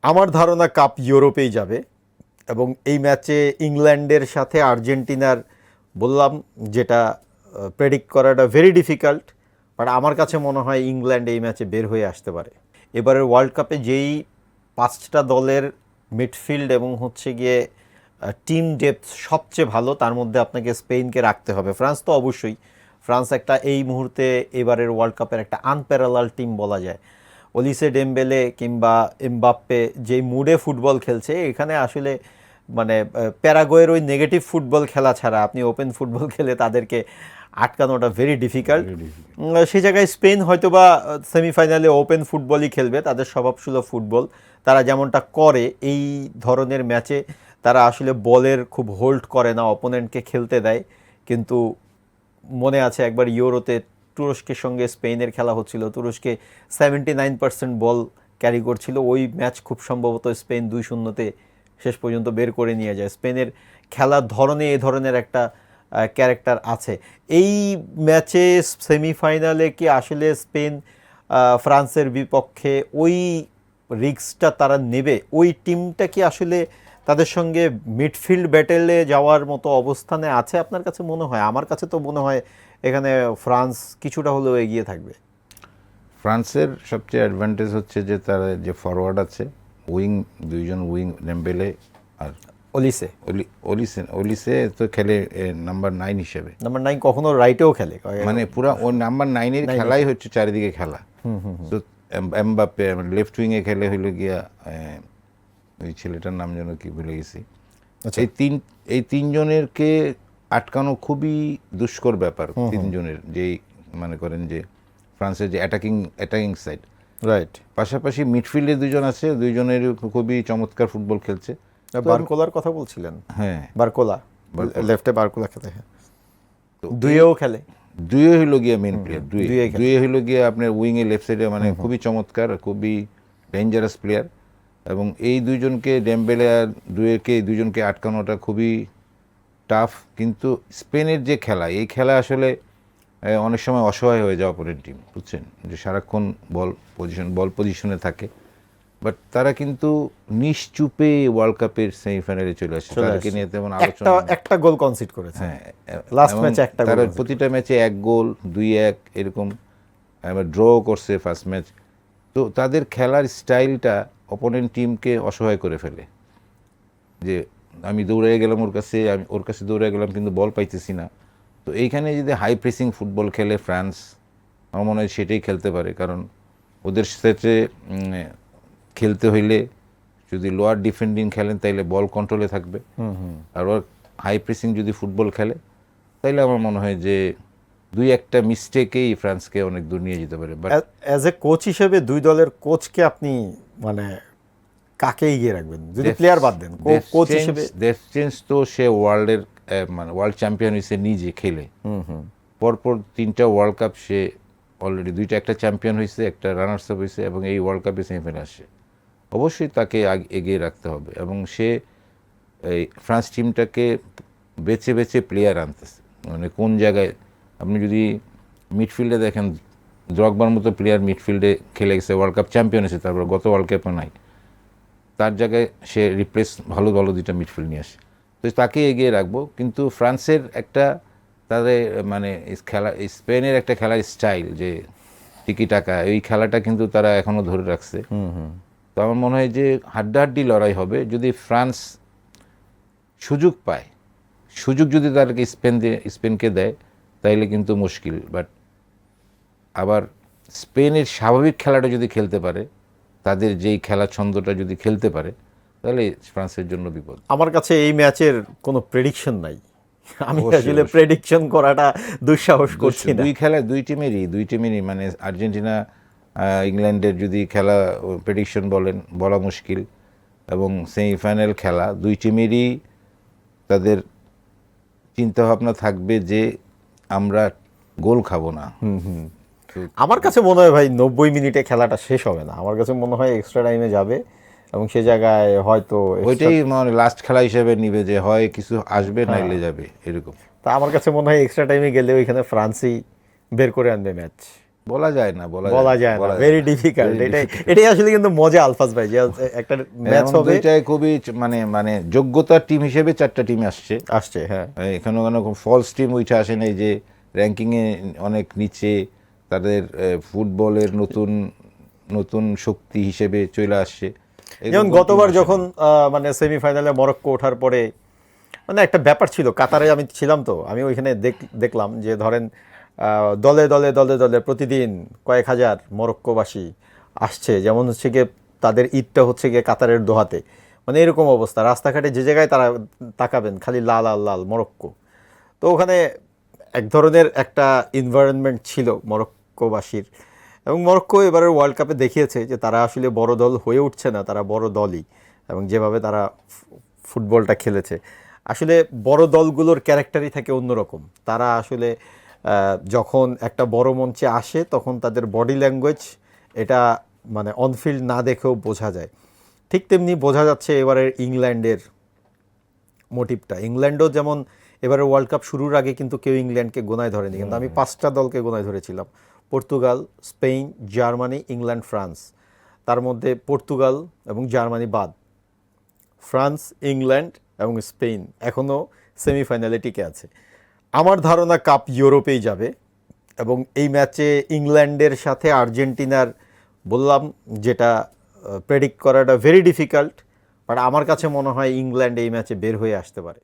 আমার ধারণা কাপ ইউরোপেই যাবে এবং এই ম্যাচে ইংল্যান্ডের সাথে আর্জেন্টিনার বললাম যেটা প্রেডিক্ট করাটা ভেরি ডিফিকাল্ট, বাট আমার কাছে মনে হয় ইংল্যান্ড এই ম্যাচে বের হয়ে আসতে পারে। এবারের ওয়ার্ল্ড কাপে যেই 5টা দলের মিডফিল্ড এবং হচ্ছে গিয়ে টিম ডেপথ সবচেয়ে ভালো, তার মধ্যে আপনাকে স্পেনকে রাখতে হবে। ফ্রান্স তো অবশ্যই, ফ্রান্স একটা এই মুহূর্তে এবারের ওয়ার্ল্ড কাপের একটা আনপ্যারালাল টিম বলা যায়। অলিসে ডেমবেলে কিংবা এমবাপ্পে যেই মুডে ফুটবল খেলছে, এখানে আসলে মানে প্যারাগুয়ের ওই নেগেটিভ ফুটবল খেলা ছাড়া আপনি ওপেন ফুটবল খেলে তাদেরকে আটকানোটা ভেরি ডিফিকাল্ট। সেই জায়গায় স্পেন হয়তোবা সেমিফাইনালে ওপেন ফুটবলই খেলবে, তাদের স্বভাবসুলভ ফুটবল তারা যেমনটা করে এই ধরনের ম্যাচে। তারা আসলে বলের খুব হোল্ড করে না, অপোনেন্টকে খেলতে দেয়। কিন্তু মনে আছে একবার ইউরোতে তুরস্কের সঙ্গে স্পেনের খেলা হচ্ছিল, তুরস্কে 79% বল ক্যারি করছিল। ওই ম্যাচ খুব সম্ভবত স্পেন 2-0 শেষ পর্যন্ত বের করে নিয়ে যায়। স্পেনের খেলার ধরনে এ ধরনের একটা ক্যারেক্টার আছে। এই ম্যাচে সেমিফাইনালে কি আসলে স্পেন ফ্রান্সের বিপক্ষে ওই রিস্কটা তারা নেবে? ওই টিমটা কি আসলে তাদের সঙ্গে মিডফিল্ড ব্যাটেলে যাওয়ার মতো অবস্থানে আছে আপনার কাছে মনে হয়? আমার কাছে তো মনে হয় এখানে ফ্রান্স কিছুটা হলেও এগিয়ে থাকবে। ফ্রান্সের সবচেয়ে অ্যাডভান্টেজ হচ্ছে যে তারা যে ফরওয়ার্ড আছে, দুইজন উইং ডেম্বেলে আর অলিসে ওলিসে তো খেলে নাম্বার 9 হিসেবে। নাম্বার 9 কখনো রাইটেও খেলে, মানে পুরা ও নাম্বার 9-এর খেলাই হচ্ছে চারিদিকে খেলা। তো এমবাপ্পে লেফট উইংয়ে খেলে হইল গিয়া ওই ছেলেটার নাম যেন কি ভুলে গেছি। এই তিনজনেরকে আটকানো খুবই দুষ্কর ব্যাপার। তিনজনের যেই মনে করেন যে ফ্রান্সের যে অ্যাটাকিং সাইড, রাইট, পাশাপাশি মিডফিল্ডে দুজন আছে, দুইজনের খুবই চমৎকার ফুটবল খেলছে। বারকোলার কথা বলছিলেন? হ্যাঁ, বারকোলা লেফটে, বারকোলা খেলে, হ্যাঁ দুইয়েও খেলে। দুইয়ে হইল গিয়া মেন প্লেয়ার, দুইয়ে হইল গিয়া আপনার উইংয়ে লেফট সাইডে, মানে খুবই চমৎকার, খুবই ডেঞ্জারাস প্লেয়ার। এবং এই দুইজনকে ডেমবেলে আর দুইজনকে আটকানোটা খুবই টাফ। কিন্তু স্পেনের যে খেলা, এই খেলা আসলে অনেক সময় অসহায় হয়ে যাওয়া পরের টিম, বুঝছেন, যে সারাক্ষণ বল পজিশনে থাকে। বাট তারা কিন্তু নিশ্চুপে ওয়ার্ল্ড কাপের সেমিফাইনালে চলে আসে। তাদেরকে নিয়ে তেমন আলোচনা, একটা গোল কনসিড করেছে, হ্যাঁ লাস্ট ম্যাচে একটা গোল। তারা প্রতিটা ম্যাচে 1 গোল 2-1 এরকম ড্র করছে ফার্স্ট ম্যাচ। তো তাদের খেলার স্টাইলটা অপোনেন্ট টিমকে অসহায় করে ফেলে। যে আমি দৌড়ে গেলাম ওর কাছে দৌড়ে গেলাম কিন্তু বল পাইতেছি না। তো এইখানে যদি হাই প্রেসিং ফুটবল খেলে ফ্রান্স, আমার মনে হয় সেটাই খেলতে পারে। কারণ ওদের সাথে খেলতে হইলে যদি লোয়ার ডিফেন্ডিং খেলেন তাইলে বল কন্ট্রোলে থাকবে। আর ওর হাই প্রেসিং যদি ফুটবল খেলে তাইলে আমার মনে হয় যে 2-1টা মিস্টেকেই ফ্রান্সকে অনেক দূর নিয়ে যেতে পারে। বাট অ্যাজ এ কোচ হিসেবে দুই দলের কোচকে আপনি মানে কাকে এগিয়ে রাখবেন যদি প্লেয়ার বাদ দেন? কোচ হিসেবে দেশ চেঞ্জ তো সে ওয়ার্ল্ডের মানে ওয়ার্ল্ড চ্যাম্পিয়ন হয়েছে নিজে খেলে। পরপর 3টা ওয়ার্ল্ড কাপ সে অলরেডি, 2টা একটা চ্যাম্পিয়ন হয়েছে, একটা রানার্স আপ হয়েছে, এবং এই ওয়ার্ল্ড কাপে সেমিফাইনালে আসে। অবশ্যই তাকে এগিয়ে রাখতে হবে। এবং সে এই ফ্রান্স টিমটাকে বেছে বেছে প্লেয়ার আনতেছে। মানে কোন জায়গায় আপনি যদি মিডফিল্ডে দেখেন, দ্রগবার মতো প্লেয়ার মিডফিল্ডে খেলে গেছে, ওয়ার্ল্ড কাপ চ্যাম্পিয়ন হয়েছে, তারপর গত ওয়ার্ল্ড কাপে নাই, তার জায়গায় সে রিপ্লেস ভালো 2টা মিডফিল্ড নিয়ে আসে। তো তাকে এগিয়ে রাখবো। কিন্তু ফ্রান্সের একটা তাদের মানে খেলা, স্পেনের একটা খেলার স্টাইল যে টিকি টাকা, এই খেলাটা কিন্তু তারা এখনো ধরে রাখছে। তো আমার মনে হয় যে হাড্ডাহাড্ডি লড়াই হবে। যদি ফ্রান্স সুযোগ পায়, সুযোগ যদি তাদেরকে স্পেনকে দেয় তাইলে কিন্তু মুশকিল। বাট আবার স্পেনের স্বাভাবিক খেলাটা যদি খেলতে পারে, তাদের যেই খেলা ছন্দটা যদি খেলতে পারে, তাহলে ফ্রান্সের জন্য বিপদ। আমার কাছে এই ম্যাচের কোনো প্রেডিকশন নাই। আমি আসলে প্রেডিকশন করাটা দুঃসাহস করছি না। দুই টিমেরই মানে আর্জেন্টিনা ইংল্যান্ডের যদি খেলা প্রেডিকশন বলা মুশকিল। এবং সেমিফাইনাল খেলা, দুই টিমেরই তাদের চিন্তাভাবনা থাকবে যে আমরা গোল খাবো না। আমার কাছে মনে হয় ভাই 90 মিনিটে খেলাটা শেষ হবে না। আমার কাছে মনে হয় এক্সট্রা টাইমে যাবে এবং সে জায়গায় হয়তো ওইটাই মানে লাস্ট খেলা হিসেবে নিবে, যে হয় কিছু আসবে নাইলে যাবে, এরকম। তা আমার কাছে মনে হয় এক্সট্রা টাইমে গেলে ওইখানে ফ্রান্সই বের করে আনবে ম্যাচ। বলা যায় না, বলা যায় না, ভেরি ডিফিকাল্ট। এটাই আসলে কিন্তু মজা আলফাজ ভাই, যে একটা ম্যাচ হবে, দুইটাই খুবই মানে যোগ্যতার টিম হিসেবে 4টা টিম আসছে। হ্যাঁ। এখানে ফলস টিম উঠে আসে নাই, যে র্যাঙ্কিং এ অনেক নিচে, তাদের ফুটবলের নতুন নতুন শক্তি হিসেবে চলে আসছে। যেমন গতবার যখন মানে সেমিফাইনালে মরক্কো ওঠার পরে মানে একটা ব্যাপার ছিল, কাতারে আমি ছিলাম, তো আমি ওইখানে দেখলাম যে ধরেন দলে দলে দলে দলে প্রতিদিন কয়েক হাজার মরক্কোবাসী আসছে, যেমন হচ্ছে গিয়ে তাদের ঈদটা হচ্ছে গিয়ে কাতারের দোহাতে, মানে এরকম অবস্থা, রাস্তাঘাটে যে জায়গায় তারা তাকাবেন খালি লাল লাল লাল মরক্কো। তো ওখানে এক ধরনের একটা এনভায়রনমেন্ট ছিল মরক্কোবাসীর, এবং মরক্কো এবারের ওয়ার্ল্ড কাপে দেখিয়েছে যে তারা আসলে বড় দল হয়ে উঠছে না, তারা বড় দলই, এবং যেভাবে তারা ফুটবলটা খেলেছে, আসলে বড় দলগুলোর ক্যারেক্টারই থাকে অন্যরকম। তারা আসলে যখন একটা বড় মঞ্চে আসে তখন তাদের বডি ল্যাঙ্গুয়েজ এটা মানে অনফিল্ড না দেখেও বোঝা যায়। ঠিক তেমনি বোঝা যাচ্ছে এবারের ইংল্যান্ডের মোটিভটা। ইংল্যান্ডও যেমন এবারে ওয়ার্ল্ড কাপ শুরুর আগে কিন্তু কেউ ইংল্যান্ডকে গোনায় ধরেনি, কিন্তু আমি 5টা দলকে গোনায় ধরেছিলাম: Portugal, Spain, Germany, England, France. তার মধ্যে পর্তুগাল এবং জার্মানি বাদ, ফ্রান্স, ইংল্যান্ড এবং স্পেন এখনও সেমিফাইনালে টিকে আছে। আমার ধারণা কাপ ইউরোপেই যাবে, এবং এই ম্যাচে ইংল্যান্ডের সাথে আর্জেন্টিনার বললাম যেটা প্রেডিক্ট করাটা ভেরি ডিফিকাল্ট, বাট আমার কাছে মনে হয় ইংল্যান্ড এই ম্যাচে বের হয়ে আসতে পারে।